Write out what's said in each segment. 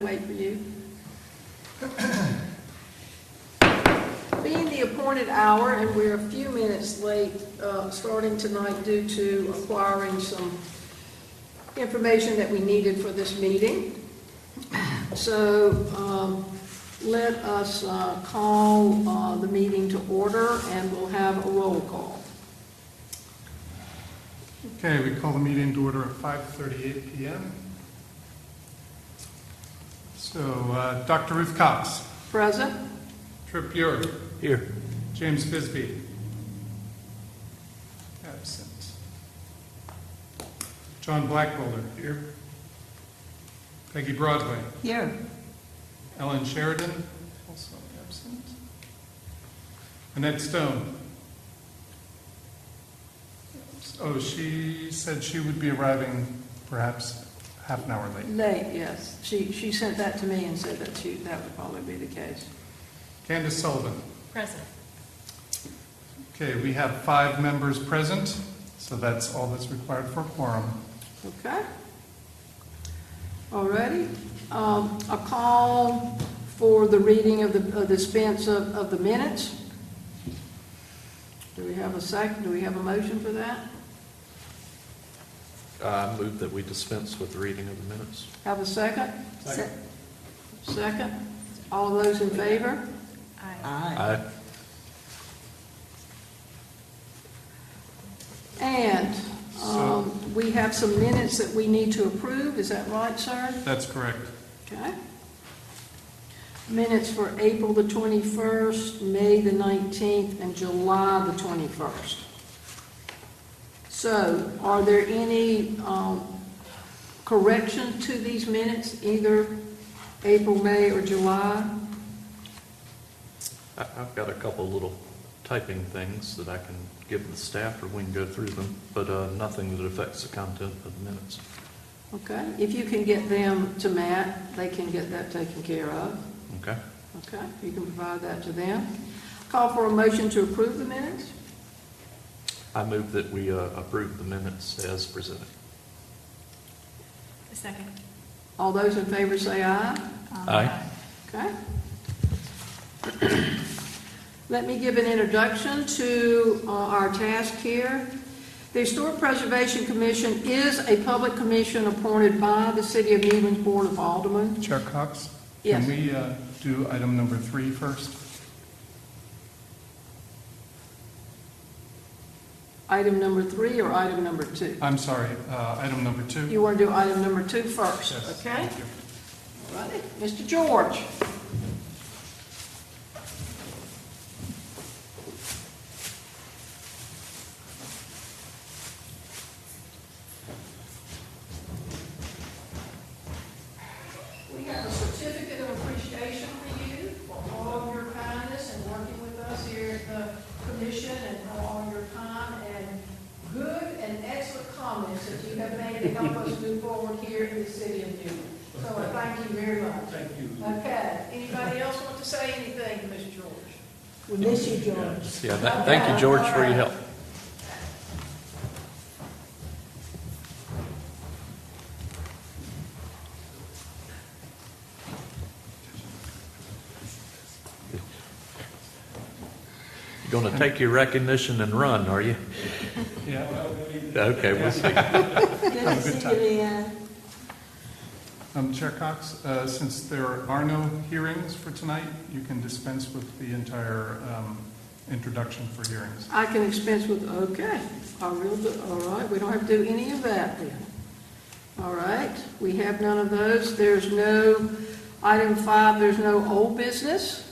Wait for you. Being the appointed hour, and we're a few minutes late starting tonight due to acquiring some information that we needed for this meeting. So let us call the meeting to order, and we'll have a roll call. Okay, we call the meeting to order at 5:38 p.m. So, Dr. Ruth Cox. Present. Trip Buer. Here. James Bisbee. Absent. John Blackbolder. Here. Peggy Broadway. Here. Ellen Sheridan. Also absent. Annette Stone. Oh, she said she would be arriving perhaps half an hour late. Late, yes. She sent that to me and said that that would probably be the case. Candace Sullivan. Present. Okay, we have 5 members present, so that's all that's required for a quorum. Okay. Alrighty. A call for the reading of the dispense of the minutes. Do we have a second? Do we have a motion for that? I move that we dispense with the reading of the minutes. Have a second? Second. All of those in favor? Aye. And we have some minutes that we need to approve. Is that right, sir? That's correct. Okay. Minutes for April the 21st, May the 19th, and July the 21st. So, are there any corrections to these minutes, either April, May, or July? I've got a couple little typing things that I can give the staff, or we can go through them, but nothing that affects the content of the minutes. Okay. If you can get them to Matt, they can get that taken care of. Okay. Okay. You can provide that to them. Call for a motion to approve the minutes. I move that we approve the minutes as presented. A second. All those in favor say aye. Aye. Okay. Let me give an introduction to our task here. The Historic Preservation Commission is a public commission appointed by the City of Newman's Board of Aldermen. Chair Cox? Yes. Can we do item number 3 first? Item number 3 or item number 2? I'm sorry, item number 2. You want to do item number 2 first, Yes, okay? thank you. All righty. Mr. George. We have a certificate of appreciation for you for all of your kindness and working with us here at the commission, and for all your time and good and excellent comments that you have made to help us move forward here in the city of Newman. So I thank you very much. Thank you. Okay. Anybody else want to say anything to Mr. George? We miss you, George. Yeah, thank you, George, for your help. You're going to take your recognition and run, are you? Yeah. Okay, we'll see. Good to see you, Leanne. Chair Cox, since there are no hearings for tonight, you can dispense with the entire introduction for hearings. I can expense with, okay. All right, we don't have to do any of that then. All right, we have none of those. There's no, item 5, there's no old business.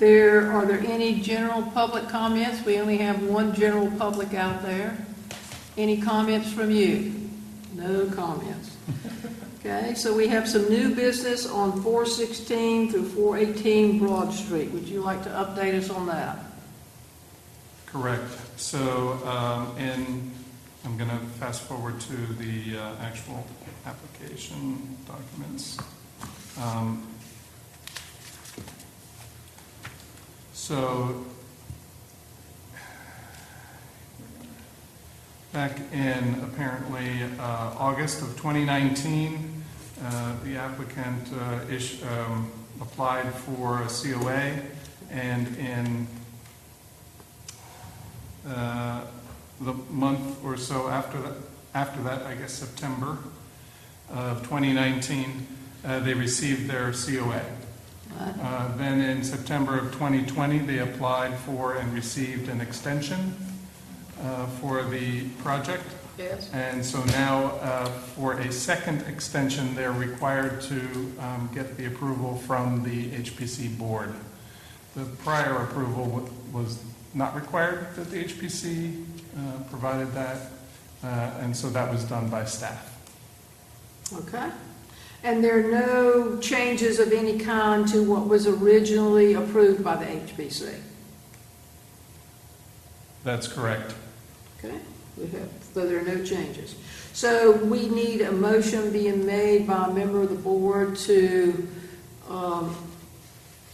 Are there any general public comments? We only have one general public out there. Any comments from you? No comments. Okay, so we have some new business on 416 through 418 Broad Street. Would you like to update us on that? Correct. So, and I'm going to fast forward to the actual application documents. So, back in apparently August of 2019, the applicant applied for a COA, and in the month or so after that, I guess September of 2019, they received their COA. Then in September of 2020, they applied for and received an extension for the project. Yes. And so now, for a second extension, they're required to get the approval from the HPC board. The prior approval was not required, that the HPC provided that, and so that was done by staff. Okay. And there are no changes of any kind to what was originally approved by the HPC? That's correct. Okay. So there are no changes. So we need a motion being made by a member of the board to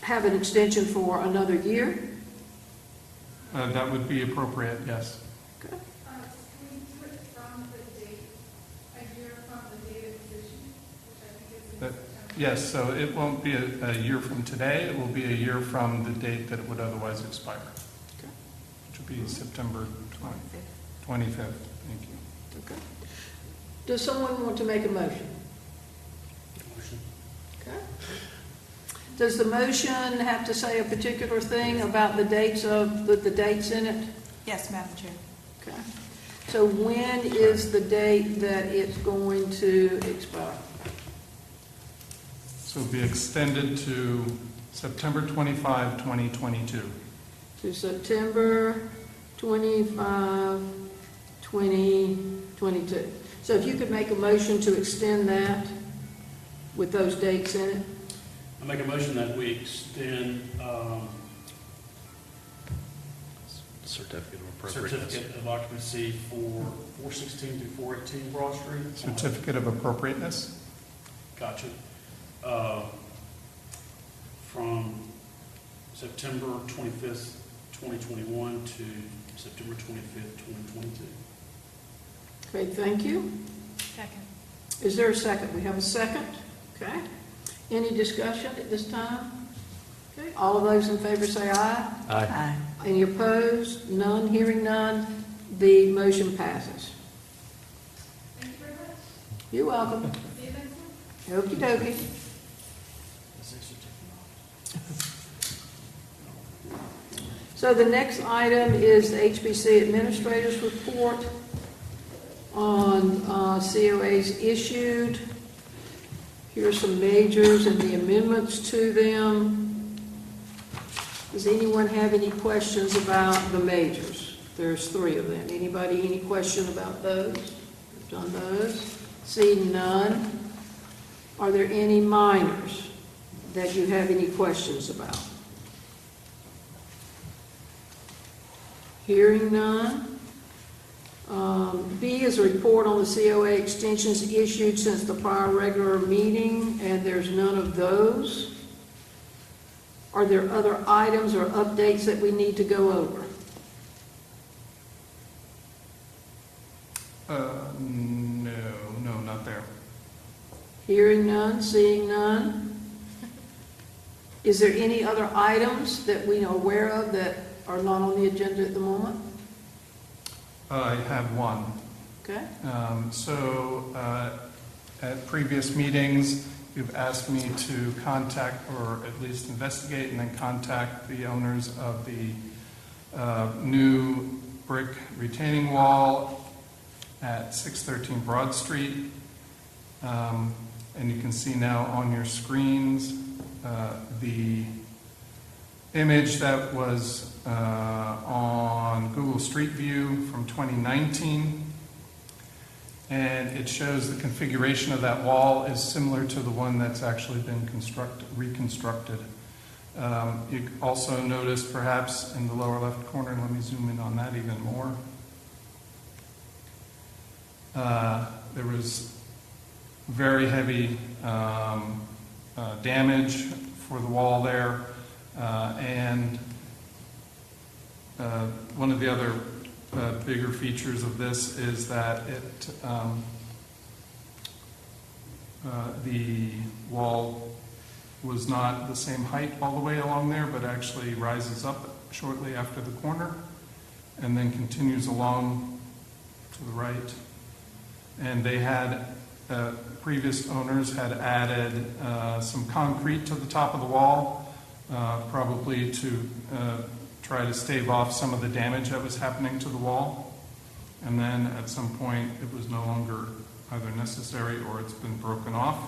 have an extension for another year? That would be appropriate, yes. Okay. Can we do it from the date, a year from the date of decision, which I think is in September? Yes, so it won't be a year from today, it will be a year from the date that it would otherwise expire, Okay. which would be September 25th. Thank you. Okay. Does someone want to make a motion? Okay. Does the motion have to say a particular thing about the dates of the dates in it? Yes, Madam Chair. Okay. So when is the date that it's going to expire? So it'll be extended to September 25, 2022. To September 25, 2022. So if you could make a motion to extend that with those dates in it? I make a motion that we extend Certificate of appropriateness. certificate of occupancy for 416 through 418 Broad Street. Certificate of appropriateness. Gotcha. From September 25th, 2021 to September 25th, 2022. Okay, thank you. Second. Is there a second? We have a second. Okay. Any discussion at this time? Okay. All of those in favor say aye. Aye. Any opposed? None. Hearing none. The motion passes. Thank you very much. You're welcome. See you next month. Okey dokey. Is there certificate? So the next item is the HBC Administrator's Report on COAs issued. Here are some majors and the amendments to them. Does anyone have any questions about the majors? There's 3 of them. Anybody, any question about those? We've done those. Seeing none. Are there any minors that you have any questions about? Hearing none. B is a report on the COA extensions issued since the prior regular meeting, and there's none of those. Are there other items or updates that we need to go over? No, not there. Hearing none, seeing none. Is there any other items that we are aware of that are not on the agenda at the moment? I have one. Okay. At previous meetings, you've asked me to contact, or at least investigate, and then contact the owners of the new brick retaining wall at 613 Broad Street. And you can see now on your screens the image that was on Google Street View from 2019. And it shows the configuration of that wall is similar to the one that's actually been reconstructed. You also notice perhaps in the lower left corner, and let me zoom in on that even more, there was very heavy damage for the wall there. And one of the other bigger features of this is that The wall was not the same height all the way along there, but actually rises up shortly after the corner and then continues along to the right. And they had, previous owners had added some concrete to the top of the wall, probably to try to stave off some of the damage that was happening to the wall. And then at some point, it was no longer either necessary or it's been broken off.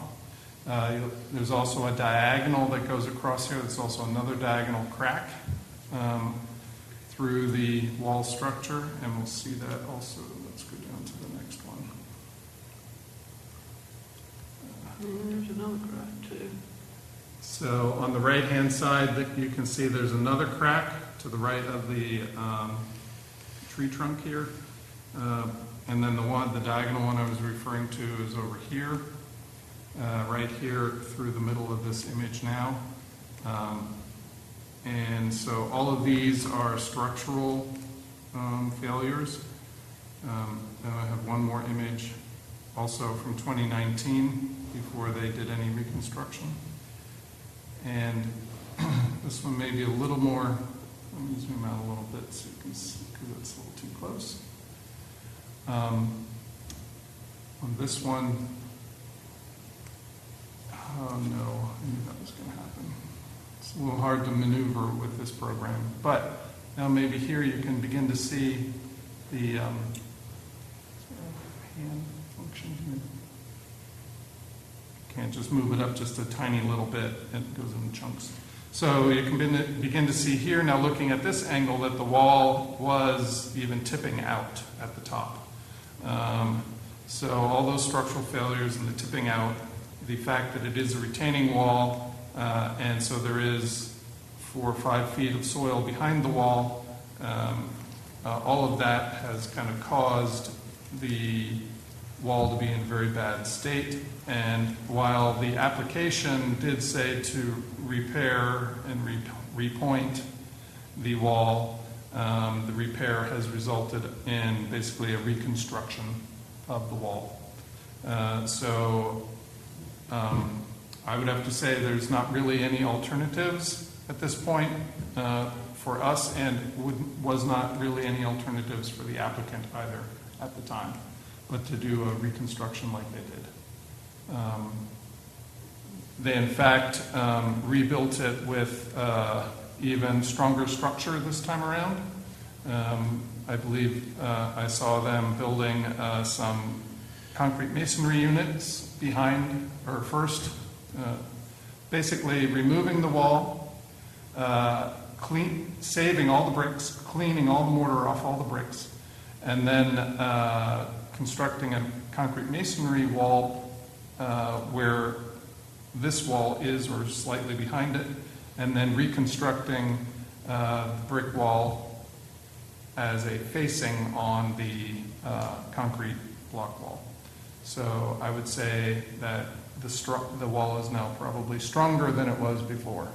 There's also a diagonal that goes across here. There's also another diagonal crack through the wall structure, and we'll see that also. Let's go down to the next one. There's another crack too. So on the right-hand side, you can see there's another crack to the right of the tree trunk here. And then the diagonal one I was referring to is over here, right here through the middle of this image now. And so all of these are structural failures. And I have one more image also from 2019 before they did any reconstruction. And this one may be a little more, let me zoom out a little bit so you can see, because it's a little too close. On this one, oh no, I knew that was going to happen. It's a little hard to maneuver with this program, but now maybe here you can begin to see the hand function here. Can't just move it up just a tiny little bit, it goes in chunks. So you can begin to see here, now looking at this angle, that the wall was even tipping out at the top. So all those structural failures and the tipping out, the fact that it is a retaining wall, and so there is 4 or 5 feet of soil behind the wall, all of that has kind of caused the wall to be in very bad state. And while the application did say to repair and repoint the wall, the repair has resulted in basically a reconstruction of the wall. So I would have to say there's not really any alternatives at this point for us, and was not really any alternatives for the applicant either at the time, but to do a reconstruction like they did. They in fact rebuilt it with even stronger structure this time around. I believe I saw them building some concrete masonry units behind, or first, basically removing the wall, saving all the bricks, cleaning all the mortar off all the bricks, and then constructing a concrete masonry wall where this wall is, or slightly behind it, and then reconstructing the brick wall as a facing on the concrete block wall. So I would say that the wall is now probably stronger than it was before,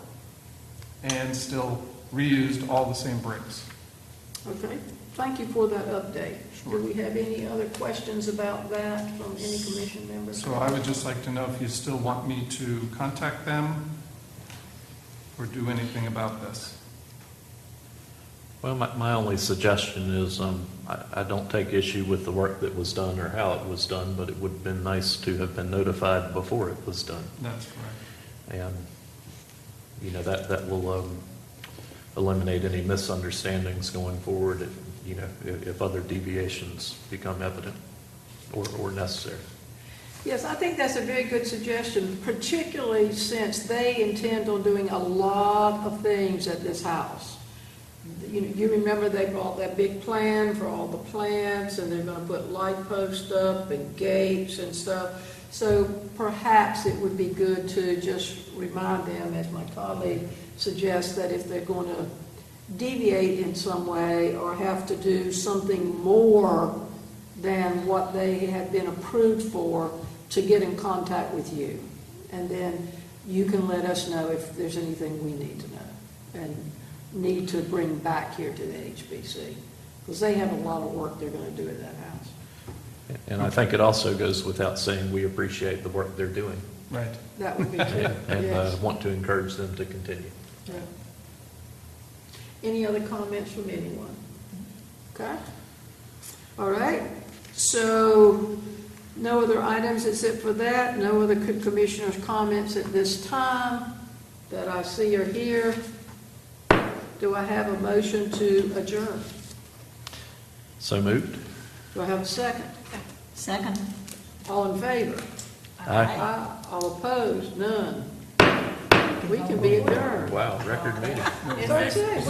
and still reused all the same bricks. Okay, thank you for that update. Sure. Do we have any other questions about that from any commission members? So I would just like to know if you still want me to contact them or do anything about this. Well, my only suggestion is I don't take issue with the work that was done or how it was done, but it would have been nice to have been notified before it was done. That's correct. And, you know, that will eliminate any misunderstandings going forward if, you know, if other deviations become evident or necessary. Yes, I think that's a very good suggestion, particularly since they intend on doing a lot of things at this house. You remember they brought that big plan for all the plants, and they're going to put light posts up and gates and stuff. So perhaps it would be good to just remind them, as my colleague suggests, that if they're going to deviate in some way or have to do something more than what they have been approved for, to get in contact with you. And then you can let us know if there's anything we need to know and need to bring back here to the HBC, because they have a lot of work they're going to do at that house. And I think it also goes without saying, we appreciate the work they're doing Right. That would be good, and yes. want to encourage them to continue. Yeah. Any other comments from anyone? Okay? All right, so no other items except for that, no other commissioners' comments at this time that I see are here. Do I have a motion to adjourn? So moved? Do I have a second? Second. All in favor? Aye. Aye. All opposed? None. We can be adjourned. Wow, record meeting. That's it.